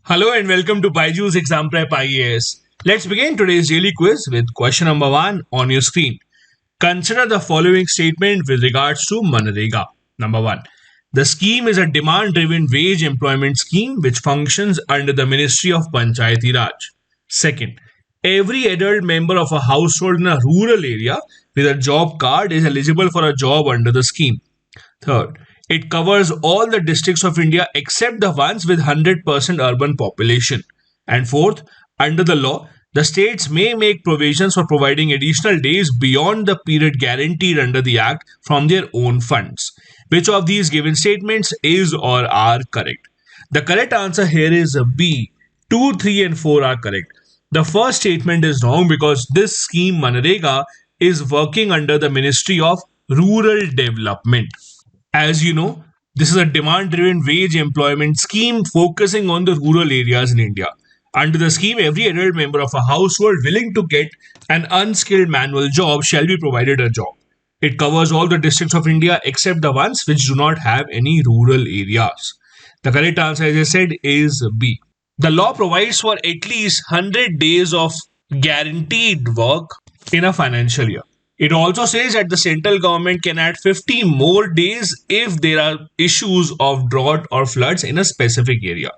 Hello and welcome to Byju's Exam Prep IAS. Let's begin today's daily quiz with question number 1 on your screen. Consider the following statement with regards to Manrega. Number 1. The scheme is a demand-driven wage employment scheme which functions under the Ministry of Panchayati Raj. Second, every adult member of a household in a rural area with a job card is eligible for a job under the scheme. Third, it covers all the districts of India except the ones with 100% urban population. And fourth, under the law, the states may make provisions for providing additional days beyond the period guaranteed under the Act from their own funds. Which of these given statements is or are correct? The correct answer here is B. 2, 3, and 4 are correct. The first statement is wrong because this scheme, Manrega, is working under the Ministry of Rural Development. As you know, this is a demand driven wage employment scheme focusing on the rural areas in India. Under the scheme, every adult member of a household willing to get an unskilled manual job shall be provided a job. It covers all the districts of India except the ones which do not have any rural areas. The correct answer, as I said, is B. The law provides for at least 100 days of guaranteed work in a financial year. It also says that the central government can add 50 more days if there are issues of drought or floods in a specific area.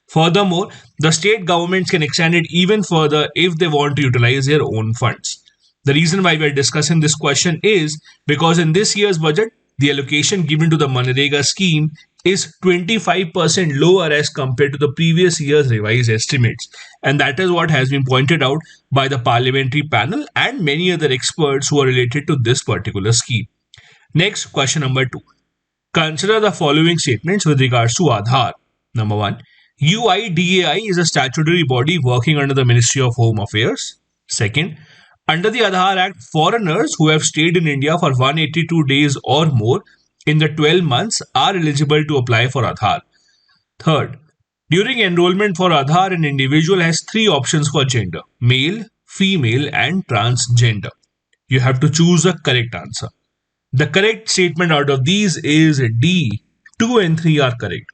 Furthermore, the state governments can extend it even further if they want to utilize their own funds. The reason why we are discussing this question is because in this year's budget, the allocation given to the Manrega scheme is 25% lower as compared to the previous year's revised estimates. And that is what has been pointed out by the parliamentary panel and many other experts who are related to this particular scheme. Next, question number 2. Consider the following statements with regards to Aadhaar. Number 1. UIDAI is a statutory body working under the Ministry of Home Affairs. Second, under the Aadhaar Act, foreigners who have stayed in India for 182 days or more in the 12 months are eligible to apply for Aadhaar. Third, during enrollment for Aadhaar, an individual has 3 options for gender: male, female, and transgender. You have to choose a correct answer. The correct statement out of these is D. 2 and 3 are correct.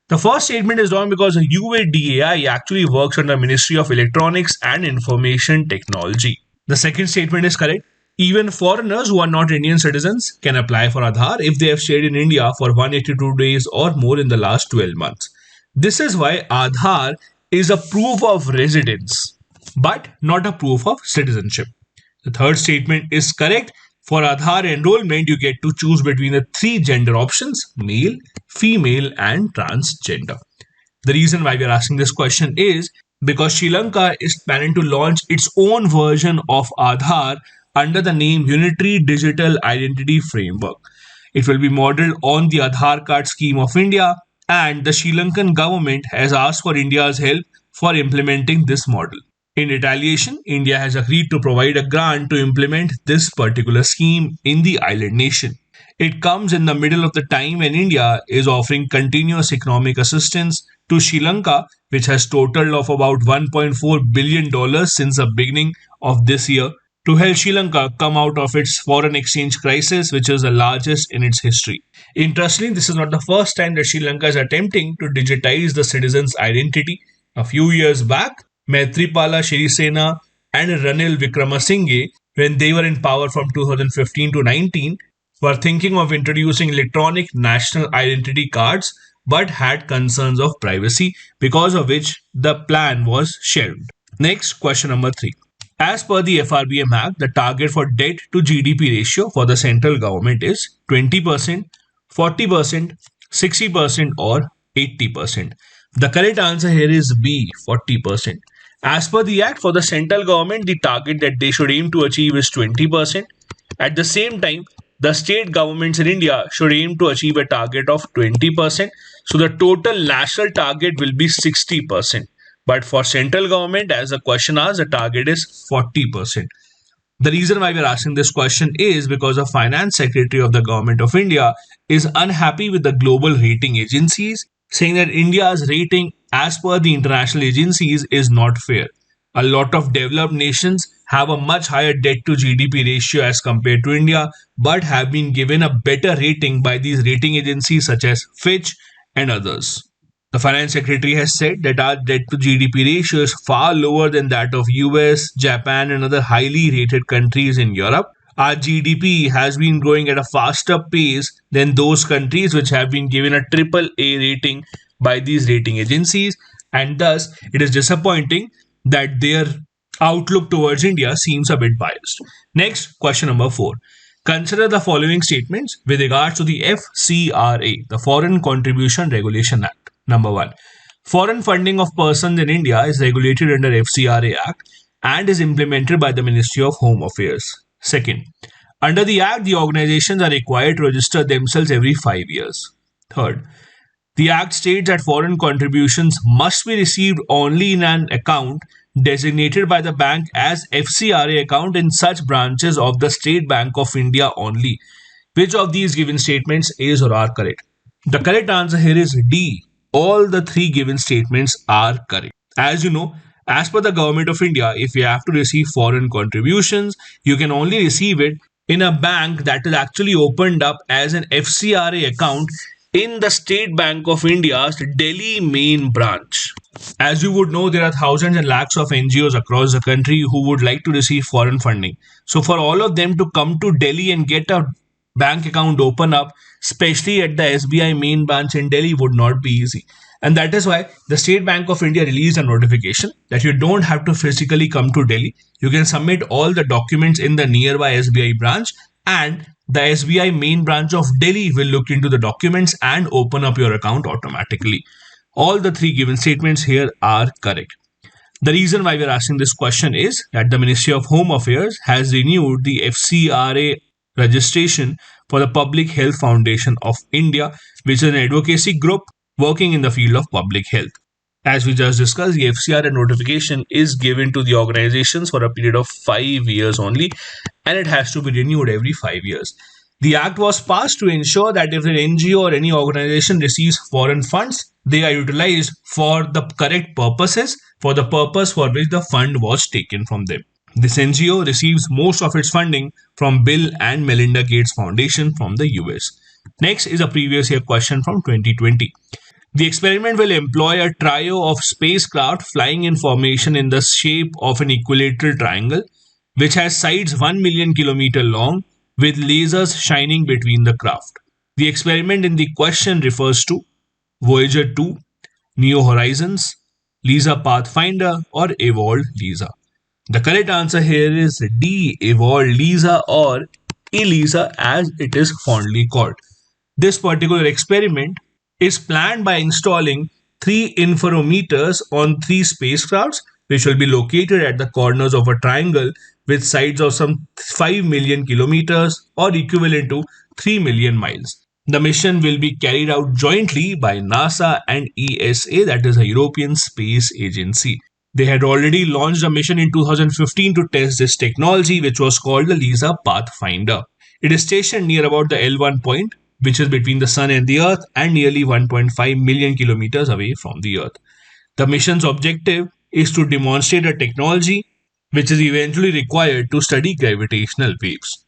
The first statement is wrong because UIDAI actually works under Ministry of Electronics and Information Technology. The second statement is correct. Even foreigners who are not Indian citizens can apply for Aadhaar if they have stayed in India for 182 days or more in the last 12 months. This is why Aadhaar is a proof of residence, but not a proof of citizenship. The third statement is correct. For Aadhaar enrollment, you get to choose between the 3 gender options: male, female, and transgender. The reason why we are asking this question is because Sri Lanka is planning to launch its own version of Aadhaar under the name Unitary Digital Identity Framework. It will be modeled on the Aadhaar card scheme of India, and the Sri Lankan government has asked for India's help for implementing this model. In retaliation, India has agreed to provide a grant to implement this particular scheme in the island nation. It comes in the middle of the time when India is offering continuous economic assistance to Sri Lanka, which has totaled of about $1.4 billion since the beginning of this year, to help Sri Lanka come out of its foreign exchange crisis, which is the largest in its history. Interestingly, this is not the first time that Sri Lanka is attempting to digitize the citizen's identity. A few years back, Maithripala Sirisena and Ranil Wickremesinghe, when they were in power from 2015 to 19, were thinking of introducing electronic national identity cards but had concerns of privacy, because of which the plan was shelved. Next, question number 3. As per the FRBM Act, the target for debt to GDP ratio for the central government is 20%, 40%, 60%, or 80%. The correct answer here is B, 40%. As per the Act, for the central government, the target that they should aim to achieve is 20%. At the same time, the state governments in India should aim to achieve a target of 20%. So the total national target will be 60%. But for central government, as the question asks, the target is 40%. The reason why we are asking this question is because the Finance Secretary of the Government of India is unhappy with the global rating agencies, saying that India's rating as per the international agencies is not fair. A lot of developed nations have a much higher debt to GDP ratio as compared to India, but have been given a better rating by these rating agencies such as Fitch and others. The finance secretary has said that our debt to GDP ratio is far lower than that of US, Japan, and other highly rated countries in Europe. Our GDP has been growing at a faster pace than those countries which have been given a triple A rating by these rating agencies, and thus it is disappointing that their outlook towards India seems a bit biased. Next, question number 4. Consider the following statements with regards to the FCRA, the Foreign Contribution Regulation Act. Number 1. Foreign funding of persons in India is regulated under FCRA Act and is implemented by the Ministry of Home Affairs. Second, under the Act, the organizations are required to register themselves every 5 years. Third, the Act states that foreign contributions must be received only in an account designated by the bank as FCRA account in such branches of the State Bank of India only. Which of these given statements is or are correct? The correct answer here is D. All the three given statements are correct. As you know, as per the Government of India, if you have to receive foreign contributions, you can only receive it in a bank that is actually opened up as an FCRA account in the State Bank of India's Delhi main branch. As you would know, there are thousands and lakhs of NGOs across the country who would like to receive foreign funding. So, for all of them to come to Delhi and get a bank account open up, especially at the SBI main branch in Delhi, would not be easy. And that is why the State Bank of India released a notification that you don't have to physically come to Delhi. You can submit all the documents in the nearby SBI branch, and the SBI main branch of Delhi will look into the documents and open up your account automatically. All the three given statements here are correct. The reason why we are asking this question is that the Ministry of Home Affairs has renewed the FCRA registration for the Public Health Foundation of India, which is an advocacy group working in the field of public health. As we just discussed, the FCRA notification is given to the organizations for a period of 5 years only, and it has to be renewed every 5 years. The act was passed to ensure that if an NGO or any organization receives foreign funds, they are utilized for the correct purposes, for the purpose for which the fund was taken from them. This NGO receives most of its funding from Bill and Melinda Gates Foundation from the US. Next is a previous year question from 2020. The experiment will employ a trio of spacecraft flying in formation in the shape of an equilateral triangle, which has sides 1 million kilometer long, with lasers shining between the craft. The experiment in the question refers to Voyager 2, New Horizons, LISA Pathfinder, or Evolved LISA. The correct answer here is D, Evolved LISA, or ELISA as it is fondly called. This particular experiment is planned by installing 3 interferometers on 3 spacecrafts, which will be located at the corners of a triangle with sides of some 5 million kilometers or equivalent to 3 million miles. The mission will be carried out jointly by NASA and ESA, that is a European Space Agency. They had already launched a mission in 2015 to test this technology, which was called the LISA Pathfinder. It is stationed near about the L1 point, which is between the Sun and the Earth, and nearly 1.5 million kilometers away from the Earth. The mission's objective is to demonstrate a technology which is eventually required to study gravitational waves.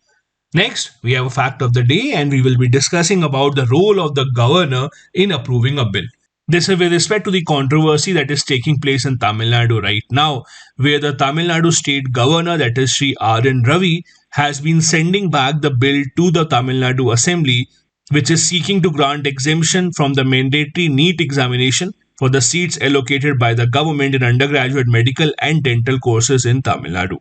Next, we have a fact of the day, and we will be discussing about the role of the governor in approving a bill. This is with respect to the controversy that is taking place in Tamil Nadu right now, where the Tamil Nadu state governor, that is Sri R.N. Ravi, has been sending back the bill to the Tamil Nadu Assembly, which is seeking to grant exemption from the mandatory NEET examination for the seats allocated by the government in undergraduate medical and dental courses in Tamil Nadu.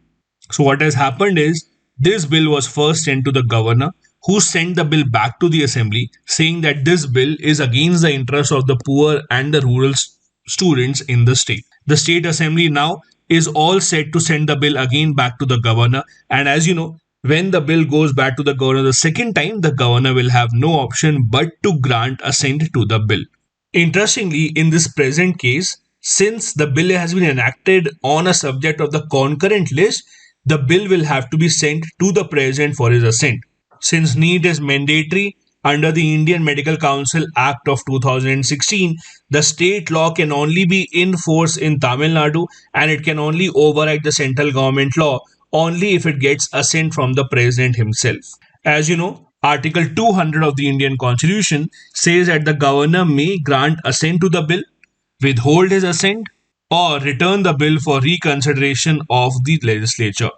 So what has happened is, this bill was first sent to the governor, who sent the bill back to the assembly, saying that this bill is against the interests of the poor and the rural students in the state. The state assembly now is all set to send the bill again back to the governor, and as you know, when the bill goes back to the governor the second time, the governor will have no option but to grant assent to the bill. Interestingly, in this present case, since the bill has been enacted on a subject of the concurrent list, the bill will have to be sent to the president for his assent. Since NEET is mandatory under the Indian Medical Council Act of 2016, the state law can only be in force in Tamil Nadu, and it can only override the central government law only if it gets assent from the president himself. As you know, Article 200 of the Indian Constitution says that the governor may grant assent to the bill, withhold his assent, or return the bill for reconsideration of the legislature.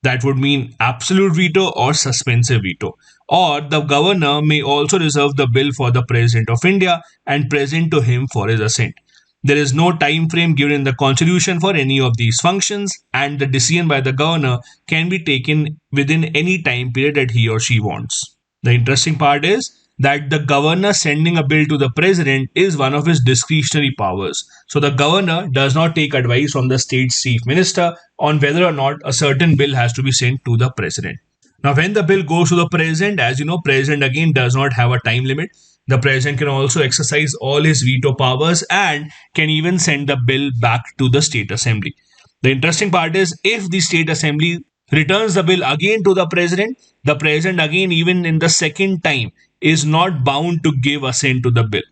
That would mean absolute veto or suspensive veto. Or the governor may also reserve the bill for the President of India and present to him for his assent. There is no time frame given in the constitution for any of these functions, and the decision by the governor can be taken within any time period that he or she wants. The interesting part is that the governor sending a bill to the president is one of his discretionary powers. So the governor does not take advice from the state's chief minister on whether or not a certain bill has to be sent to the president. Now, when the bill goes to the president, as you know, president again does not have a time limit. The president can also exercise all his veto powers and can even send the bill back to the state assembly. The interesting part is if the state assembly returns the bill again to the president again, even in the second time, is not bound to give assent to the bill.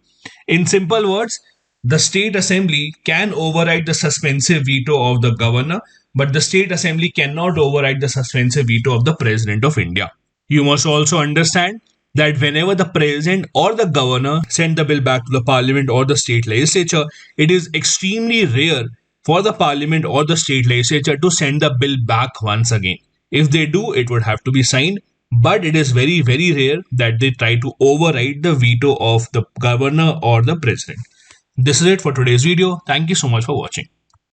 In simple words, the state assembly can override the suspensive veto of the governor, but the state assembly cannot override the suspensive veto of the president of India. You must also understand that whenever the president or the governor send the bill back to the parliament or the state legislature, it is extremely rare for the parliament or the state legislature to send the bill back once again. If they do, it would have to be signed, but it is very, very rare that they try to override the veto of the governor or the president. This is it for today's video. Thank you so much for watching.